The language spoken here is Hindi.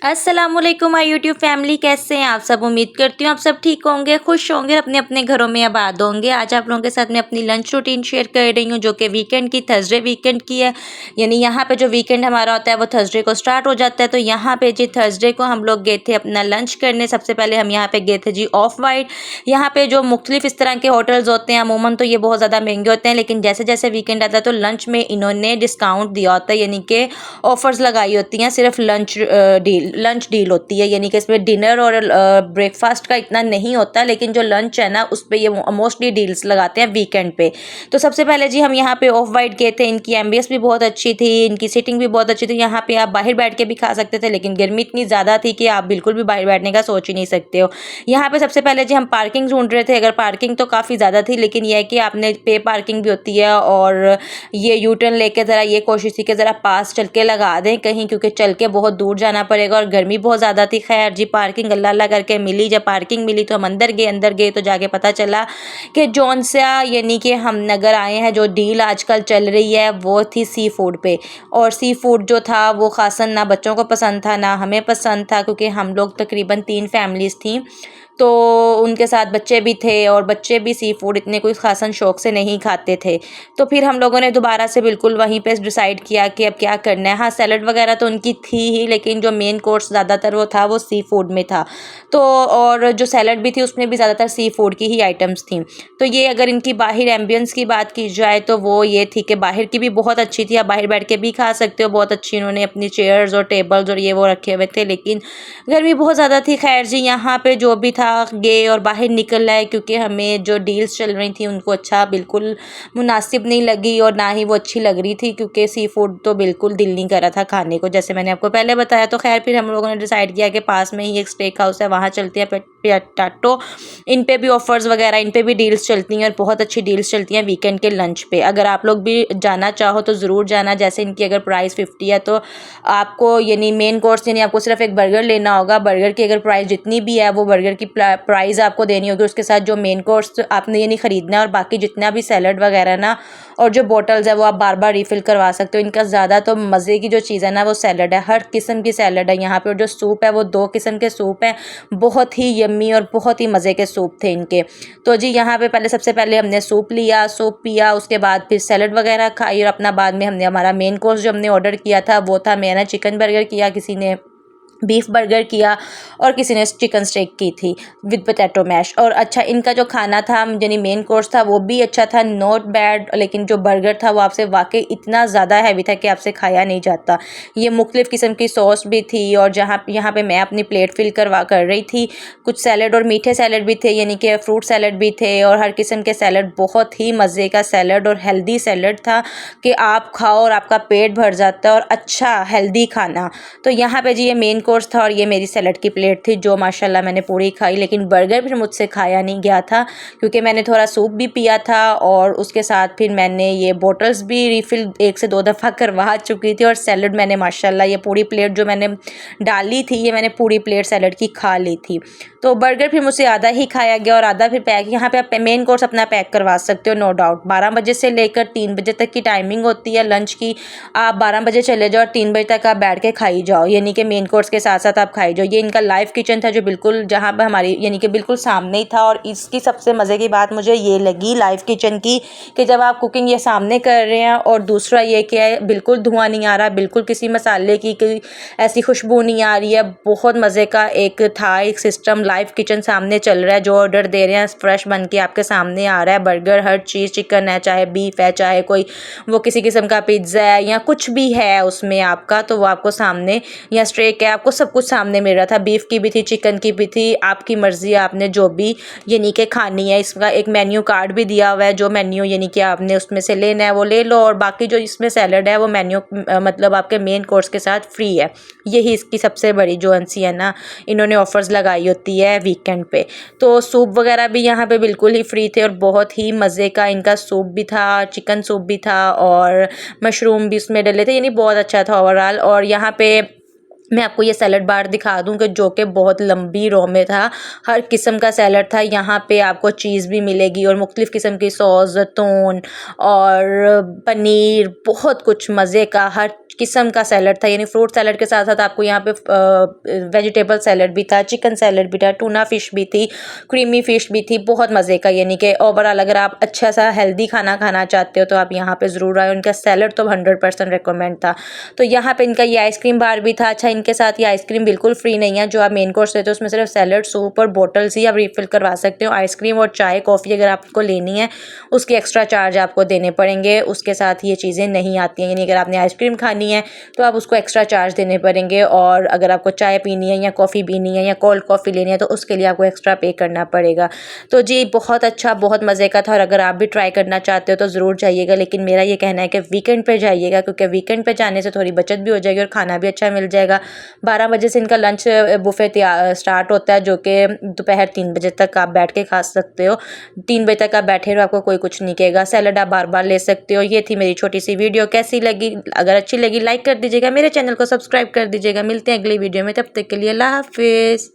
अस्सलामुअलैकुम माय यूट्यूब फैमिली, कैसे हैं आप सब। उम्मीद करती हूँ आप सब ठीक होंगे, खुश होंगे, अपने अपने घरों में आबाद होंगे। आज आप लोगों के साथ मैं अपनी लंच रूटीन शेयर कर रही हूँ, जो कि वीकेंड की, थर्सडे वीकेंड की है। यानी यहाँ पे जो वीकेंड हमारा होता है वो थर्सडे को स्टार्ट हो जाता है। तो यहाँ पे जी थर्सडे को हम लोग गए थे अपना लंच करने। सबसे पहले हम यहाँ पे गए थे जी ऑफ वाइट। यहाँ पे जो मुख्तलिफ इस तरह के होटल्स होते हैं, अमूमन तो ये बहुत ज़्यादा महंगे होते हैं, लेकिन जैसे जैसे वीकेंड आता है तो लंच में इन्होंने डिस्काउंट दिया होता है, यानी कि ऑफर्स लगाई होती हैं। सिर्फ लंच डील होती है, यानी कि इसमें डिनर और ब्रेकफास्ट का इतना नहीं होता, लेकिन जो लंच है ना उस पर ये मोस्टली डील्स लगाते हैं वीकेंड पे। तो सबसे पहले जी हम यहाँ पे ऑफ वाइट गए थे। इनकी एम्बियंस भी बहुत अच्छी थी, इनकी सीटिंग भी बहुत अच्छी थी। यहाँ पे आप बाहर बैठ के भी खा सकते थे, लेकिन गर्मी इतनी ज़्यादा थी कि आप बिल्कुल भी बाहर बैठने का सोच ही नहीं सकते हो। यहाँ पे सबसे पहले जी हम पार्किंग ढूंढ रहे थे। अगर पार्किंग तो काफ़ी ज़्यादा थी, लेकिन यह है कि आपने पे पार्किंग भी होती है, और ये यू टर्न लेके ज़रा ये कोशिश थी कि ज़रा पास चल के लगा दें कहीं, क्योंकि चल के बहुत दूर जाना पड़ेगा और गर्मी बहुत ज़्यादा थी। खैर जी पार्किंग अल्लाह अल्लाह करके मिली। जब पार्किंग मिली तो हम अंदर गए तो जाके पता चला कि जौन सा यानी कि हम नगर आए हैं, जो डील आजकल चल रही है वो थी सी फूड पे। और सी फूड जो था वो खासन ना बच्चों को पसंद था ना हमें पसंद था, क्योंकि हम लोग तकरीबन 3 फैमिलीज़ थी, तो उनके साथ बच्चे भी थे, और बच्चे भी सी फूड इतने कोई खासन शौक से नहीं खाते थे। तो फिर हम लोगों ने दोबारा से बिल्कुल वहीं पे डिसाइड किया कि अब क्या करना है। हाँ, सैलड वगैरह तो उनकी थी ही, लेकिन जो मेन कोर्स ज़्यादातर वो था वो सी फूड में था। तो और जो सैलड भी थी उसमें भी ज़्यादातर सी फूड की ही आइटम्स थी। तो ये अगर इनकी बाहर एम्बियंस की बात की जाए तो वो ये थी कि बाहर की भी बहुत अच्छी थी, आप बाहर बैठ के भी खा सकते हो। बहुत अच्छी इन्होंने अपनी चेयर्स और टेबल्स और ये वो रखे हुए थे, लेकिन गर्मी बहुत ज़्यादा थी। खैर जी यहाँ पे जो भी था गए और बाहर निकल आए, क्योंकि हमें जो डील्स चल रही थी उनको अच्छा बिल्कुल मुनासिब नहीं लगी, और ना ही वो अच्छी लग रही थी, क्योंकि सी फूड तो बिल्कुल दिल नहीं कर रहा था खाने को, जैसे मैंने आपको पहले बताया। तो खैर फिर हम लोगों ने डिसाइड किया कि पास में ही एक स्टेक हाउस है, वहाँ चलते हैं। टाटो इन पे भी ऑफर्स वगैरह, इन पे भी डील्स चलती हैं, और बहुत अच्छी डील्स चलती हैं वीकेंड के लंच पे। अगर आप लोग भी जाना चाहो तो ज़रूर जाना। जैसे इनकी अगर प्राइस 50 है तो आपको यानी मेन कोर्स यानी आपको सिर्फ एक बर्गर लेना होगा। बर्गर की अगर प्राइस जितनी भी है वो बर्गर की प्राइस आपको देनी होगी, उसके साथ जो मेन कोर्स आपने यानी ख़रीदना है, और बाकी जितना भी सैलड वगैरह ना और जो बॉटल्स है वो आप बार बार रिफ़िल करवा सकते हो। इनका ज़्यादा तो मज़े की जो चीज़ है ना वो सैलड है, हर किस्म की सैलड है यहाँ पे। और जो सूप है वो 2 किस्म के सूप हैं, बहुत ही यम्मी और बहुत ही मज़े के सूप थे इनके। तो जी यहाँ पे सबसे पहले हमने सूप लिया, सूप पिया, उसके बाद फिर सैलड वगैरह खाई, और अपना बाद में हमने हमारा मेन कोर्स जो हमने ऑर्डर किया था वो था, मैंने चिकन बर्गर किया, किसी ने बीफ बर्गर किया, और किसी ने चिकन स्टेक की थी विद पोटैटो मैश। और अच्छा इनका जो खाना था यानी मेन कोर्स था वो भी अच्छा था, नॉट बैड, लेकिन जो बर्गर था वो आपसे वाकई इतना ज़्यादा हैवी था कि आपसे खाया नहीं जाता। ये मुख्तलिफ़ किस्म की सॉस भी थी, और यहाँ पे मैं अपनी प्लेट फिल कर रही थी। कुछ सैलड और मीठे सैलड भी थे, यानी कि फ्रूट सैलड भी थे, और हर किस्म के सैलड, बहुत ही मज़े का सैलड और हेल्दी सैलड था कि आप खाओ और आपका पेट भर जाता है, और अच्छा हेल्दी खाना। तो यहाँ पे जी ये मेन कोर्स था, और ये मेरी सैलड की प्लेट थी जो माशाल्लाह मैंने पूरी खाई। लेकिन बर्गर फिर मुझसे खाया नहीं गया था, क्योंकि मैंने थोड़ा सूप भी पिया था, और उसके साथ फिर मैंने ये बॉटल्स भी रिफ़िल 1 से 2 दफ़ा करवा चुकी थी। और सैलड मैंने माशाल्लाह ये पूरी प्लेट जो मैंने डाली थी, ये मैंने पूरी प्लेट सैलड की खा ली थी। तो बर्गर फिर मुझसे आधा ही खाया गया, और आधा फिर पैक। यहाँ पे आप मेन कोर्स अपना पैक करवा सकते हो, नो डाउट। 12 बजे से लेकर 3 बजे तक की टाइमिंग होती है लंच की। आप 12 बजे चले जाओ और 3 बजे तक आप बैठ के खाई जाओ, यानी कि मेन कोर्स के साथ साथ आप खाई जाओ। ये इनका लाइव किचन था, जो बिल्कुल जहाँ पर हमारी यानी कि बिल्कुल सामने ही था। और इसकी सबसे मज़े की बात मुझे ये लगी लाइव किचन की, कि जब आप कुकिंग ये सामने कर रहे हैं, और दूसरा ये कि बिल्कुल धुआं नहीं आ रहा, बिल्कुल किसी मसाले की कोई ऐसी खुशबू नहीं आ रही है। बहुत मज़े का एक था, एक सिस्टम। लाइव किचन सामने चल रहा है, जो ऑर्डर दे रहे हैं फ्रेश बन के आपके सामने आ रहा है। बर्गर, हर चीज़, चिकन है, चाहे बीफ है, चाहे कोई वो किसी किस्म का पिज़्ज़ा है, या कुछ भी है उसमें आपका, तो वो आपको सामने, या स्टेक है, आपको सब कुछ सामने मिल रहा था। बीफ की भी थी, चिकन की भी थी, आपकी मर्ज़ी है आपने जो भी यानी कि खानी है। इसका एक मेन्यू कार्ड भी दिया हुआ है, जो मेन्यू यानी कि आपने उसमें से लेना है वो ले लो, और बाकी जो इसमें सैलड है वो मेन्यू मतलब आपके मेन कोर्स के साथ फ्री है। यही इसकी सबसे बड़ी जो अंसी है ना, इन्होंने ऑफ़र्स लगाई होती है वीकेंड पे। तो सूप वगैरह भी यहाँ पे बिल्कुल ही फ्री थे, और बहुत ही मज़े का इनका सूप भी था, चिकन सूप भी था, और मशरूम भी उसमें डले थे, यानी बहुत अच्छा था ओवरऑल। और यहाँ पे मैं आपको ये सैलड बार दिखा दूँ कि जो कि बहुत लंबी रो में था, हर किस्म का सैलड था। यहाँ पे आपको चीज़ भी मिलेगी, और मुख्तलिफ़ किस्म की सॉस, जैतून और पनीर, बहुत कुछ मज़े का, हर किस्म का सैलड था, यानी फ्रूट सैलड के साथ साथ आपको यहाँ पे वेजिटेबल सैलड भी था, चिकन सैलड भी था, टूना फिश भी थी, क्रीमी फिश भी थी, बहुत मज़े का। यानी कि ओवरऑल अगर आप अच्छा सा हेल्दी खाना खाना चाहते हो तो आप यहाँ पे ज़रूर आए। उनका सैलड तो 100% रिकमेंड था। तो यहाँ पे इनका ये आइसक्रीम बार भी था। अच्छा, इनके साथ ये आइसक्रीम बिल्कुल फ्री नहीं है, जो आप मेन कोर्स लेते हो उसमें सिर्फ सैलड, सूप और बॉटल्स ही आप रिफिल करवा सकते हो। आइसक्रीम और चाय कॉफ़ी अगर आपको लेनी है उसके एक्स्ट्रा चार्ज आपको देने पड़ेंगे, उसके साथ ये चीज़ें नहीं आती हैं। यानी अगर आपने आइसक्रीम खानी है तो आप उसको एक्स्ट्रा चार्ज देने पड़ेंगे, और अगर आपको चाय पीनी है या कॉफ़ी पीनी है या कोल्ड कॉफ़ी लेनी है तो उसके लिए आपको एक्स्ट्रा पे करना पड़ेगा। तो जी बहुत अच्छा, बहुत मज़े का था, और अगर आप भी ट्राई करना चाहते हो तो ज़रूर जाइएगा। लेकिन मेरा ये कहना है कि वीकेंड पे जाइएगा, क्योंकि वीकेंड पे जाने से थोड़ी बचत भी हो जाएगी और खाना भी अच्छा मिल जाएगा। 12 बजे से इनका लंच बुफे स्टार्ट होता है, जो कि दोपहर 3 बजे तक आप बैठ के खा सकते हो। 3 बजे तक आप बैठे रहो, आपको कोई कुछ नहीं कहेगा। सैलड आप बार बार ले सकते हो। ये थी मेरी छोटी सी वीडियो, कैसी लगी? अगर अच्छी लगी लाइक कर दीजिएगा, मेरे चैनल को सब्सक्राइब कर दीजिएगा। मिलते हैं अगली वीडियो में, तब तक के लिए अल्लाह हाफिज़।